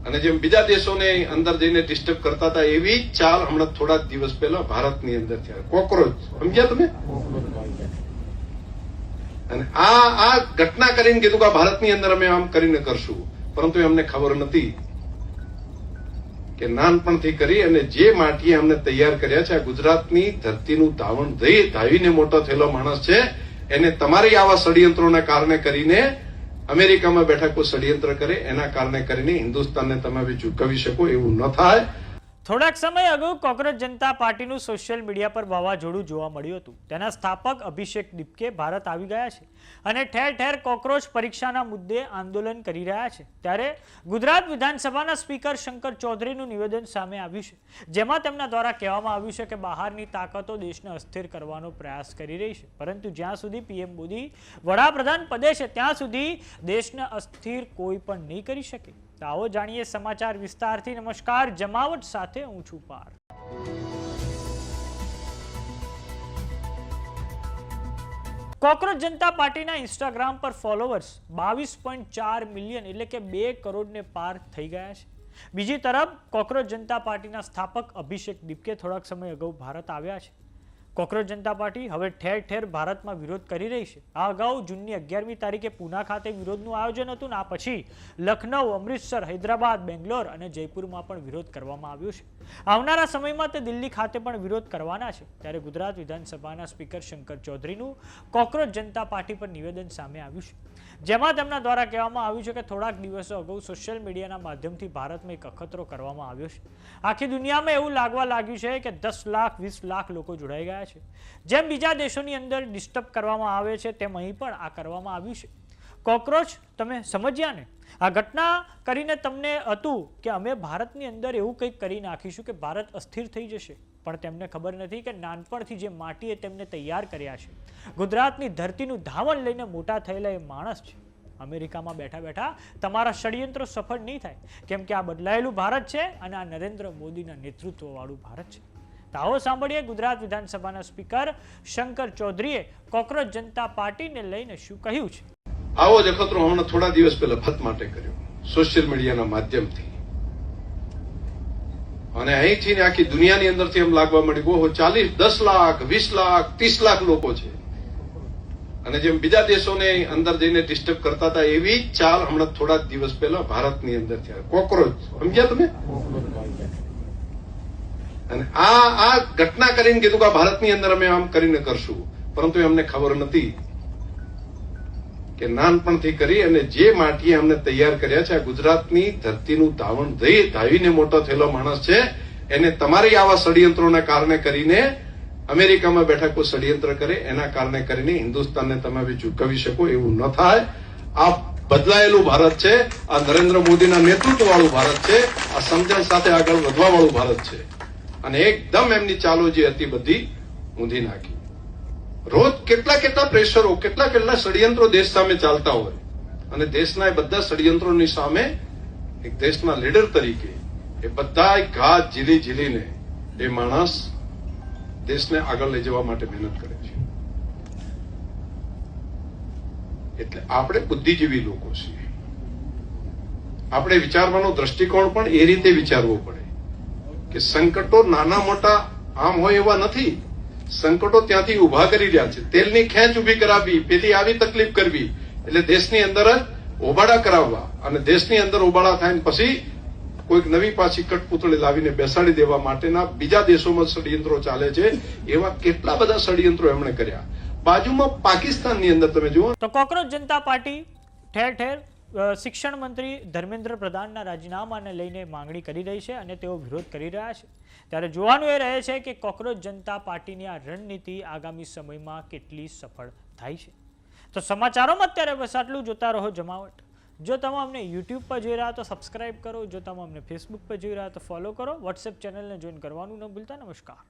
અને જેમ બીજા દેશોને અંદર જઈને ડિસ્ટર્બ કરતા હતા એવી ચાલ હમણાં થોડા દિવસ પહેલા ભારતની અંદર થયા. કોકરોચ સમજ્યા તમે? અને આ ઘટના કરીને કીધું કે ભારતની અંદર અમે આમ કરીને કરશું, પરંતુ એમને ખબર નથી કે નાનપણથી કરી અને જે માટીએ અમને તૈયાર કર્યા છે, આ ગુજરાતની ધરતીનું ધાવણ ધાવીને મોટો થયેલો માણસ છે, એને તમારી આવા ષડયંત્રોના કારણે કરીને અમેરિકામાં બેઠા કોઈ ષડયંત્ર કરે એના કારણે કરીને હિન્દુસ્તાનને તમે ચૂકવી શકો એવું ન થાય. થોડાક સમય અગાઉ કોકરોચ જનતા પાર્ટીનું સોશિયલ મીડિયા પર વાવાઝોડું જોવા મળ્યું હતું. તેના સ્થાપક અભિષેક ડિપકે ભારત આવી ગયા છે અને ઠેર ઠેર કોકરોચ પરીક્ષાના મુદ્દે આંદોલન કરી રહ્યા છે. ત્યારે ગુજરાત વિધાનસભાના સ્પીકર શંકર ચૌધરીનું નિવેદન સામે આવ્યું છે, જેમાં તેમના દ્વારા કહેવામાં આવ્યું છે કે બહારની તાકાતો દેશને અસ્થિર કરવાનો પ્રયાસ કરી રહી છે, પરંતુ જ્યાં સુધી પીએમ મોદી વડાપ્રધાન પદે છે ત્યાં સુધી દેશને અસ્થિર કોઈ પણ નહીં કરી શકે. આવો જાણીએ સમાચાર વિસ્તારથી. નમસ્કાર, જમાવટ સાથે હું છું પાર. કોકરોચ જનતા પાર્ટીના ઇન્સ્ટાગ્રામ પર ફોલોવર્સ 22.4 મિલિયન એટલે કે 2 કરોડને પાર થઈ ગયા છે. બીજી તરફ કોકરોચ જનતા પાર્ટીના સ્થાપક અભિષેક ડિપકે થોડાક સમય અગાઉ ભારત આવ્યા છે. કોકરોચ જનતા પાર્ટી હવે ઠેર ઠેર ભારતમાં વિરોધ કરી રહી છે. આ અગાઉ જૂનની 11મી તારીખે પૂના ખાતે વિરોધનું આયોજન હતું. આ પછી લખનઉ, અમૃતસર, હૈદરાબાદ, બેંગ્લોર અને જયપુરમાં પણ વિરોધ કરવામાં આવ્યો છે. આવનારા સમયમાં તે દિલ્હી ખાતે પણ વિરોધ કરવાના છે. ત્યારે ગુજરાત વિધાનસભાના સ્પીકર શંકર ચૌધરીનું કોકરોચ જનતા પાર્ટી પર નિવેદન સામે આવ્યું છે, જેમાં તેમના દ્વારા કહેવામાં આવ્યું છે કે થોડાક દિવસો અગાઉ સોશિયલ મીડિયાના માધ્યમથી ભારતમાં એક અખતરો કરવામાં આવ્યો છે. આખી દુનિયામાં એવું લાગવા લાગ્યું છે કે 10 લાખ 20 લાખ લોકો જોડાઈ ગયા છે. જેમ બીજા દેશોની અંદર ડિસ્ટર્બ કરવામાં આવે છે તેમ અહીં પણ આ કરવામાં આવ્યું છે. કોકરોચ તમે સમજ્યા ને? આ ઘટના કરીને તમને હતું કે અમે ભારતની અંદર એવું કંઈક કરી નાખીશું કે ભારત અસ્થિર થઈ જશે, પણ તેમને ખબર નથી કે નાનપણથી જે માટીએ તેમને તૈયાર કર્યા છે, ગુજરાતની ધરતીનું ધાવણ લઈને મોટા થયેલા એ માણસ છે. અમેરિકામાં બેઠા બેઠા તમારા ષડયંત્રો સફળ નહીં થાય, કેમ કે આ બદલાયેલું ભારત છે અને આ નરેન્દ્ર મોદીના નેતૃત્વવાળું ભારત છે. તો આવો સાંભળીએ ગુજરાત વિધાનસભાના સ્પીકર શંકર ચૌધરીએ કોકરોચ જનતા પાર્ટીને લઈને શું કહ્યું છે. આવો જ અખતરો હમણાં થોડા દિવસ પહેલા ભત માટે કર્યો સોશિયલ મીડિયાના માધ્યમથી, અને અહીંથી આખી દુનિયાની અંદરથી એમ લાગવા મળ્યું ઓહો 10 લાખ 20 લાખ 30 લાખ લોકો છે. અને જેમ બીજા દેશોને અંદર જઈને ડિસ્ટર્બ કરતા હતા એવી ચાલ હમણાં થોડા દિવસ પહેલા ભારતની અંદર થયા. કોકરોચ સમજ્યા તમે? અને આ ઘટના કરીને કીધું કે ભારતની અંદર અમે આમ કરીને કરશું, પરંતુ એમને ખબર નથી કે નાનપણથી કરી અને જે માટીએ અમને તૈયાર કર્યા છે, આ ગુજરાતની ધરતીનું ધાવણ ધાવીને મોટો થયેલો માણસ છે, એને તમારી આવા ષડયંત્રોના કારણે કરીને અમેરિકામાં બેઠા કોઈ ષડયંત્ર કરે એના કારણે કરીને હિન્દુસ્તાનને તમે ચૂકવી શકો એવું ન થાય. આ બદલાયેલું ભારત છે, આ નરેન્દ્ર મોદીના નેતૃત્વવાળું ભારત છે, આ સમજણ સાથે આગળ વધવાવાળું ભારત છે. અને એકદમ એમની ચાલો જે હતી બધી ઊંધી નાખી. રોજ કેટલા પ્રેશરો, કેટલા ષડયંત્રો દેશ સામે ચાલતા હોય, અને દેશના એ બધા ષડયંત્રોની સામે એક દેશના લીડર તરીકે એ બધા ઘાત ઝીલીને એ માણસ દેશને આગળ લઈ જવા માટે મહેનત કરે છે. એટલે આપણે બુદ્ધિજીવી લોકો છીએ. આપણે વિચારવાનો દ્રષ્ટિકોણ પણ એ રીતે વિચારવો પડે કે સંકટો નાના મોટા આમ હોય એવા નથી. સંકટો ત્યાંથી ઉભા કરી રહ્યા છે. તેલની ખેંચ ઉભી કરાવવી, પેલી આવી તકલીફ કરવી, એટલે દેશની અંદર જ ઓબાળા કરાવવા, અને દેશની અંદર ઓબાળા થાય પછી કોઈક નવી પાછી કઠપૂતળી લાવીને બેસાડી દેવા માટેના બીજા દેશોમાં ષડયંત્રો ચાલે છે. એવા કેટલા બધા ષડયંત્રો એમણે કર્યા. બાજુમાં પાકિસ્તાનની અંદર તમે જુઓ તો કોકરોચ જનતા પાર્ટી ઠેર ઠેર શિક્ષણ મંત્રી ધર્મેન્દ્ર પ્રધાનના રાજીનામાને લઈને માંગણી કરી રહી છે અને તેઓ વિરોધ કરી રહ્યા છે. ત્યારે જોવાનું એ રહે છે કે કોકરોચ જનતા પાર્ટીની આ રણનીતિ આગામી સમયમાં કેટલી સફળ થાય છે. તો સમાચારોમાં અત્યારે બસ આટલું. જોતા રહો જમાવટ. જો તમે અમને યુટ્યુબ પર જોઈ રહ્યા તો સબસ્ક્રાઇબ કરો, જો તમે અમને ફેસબુક પર જોઈ રહ્યા તો ફોલો કરો, વોટ્સએપ ચેનલને જોઈન કરવાનું ન ભૂલતા. નમસ્કાર.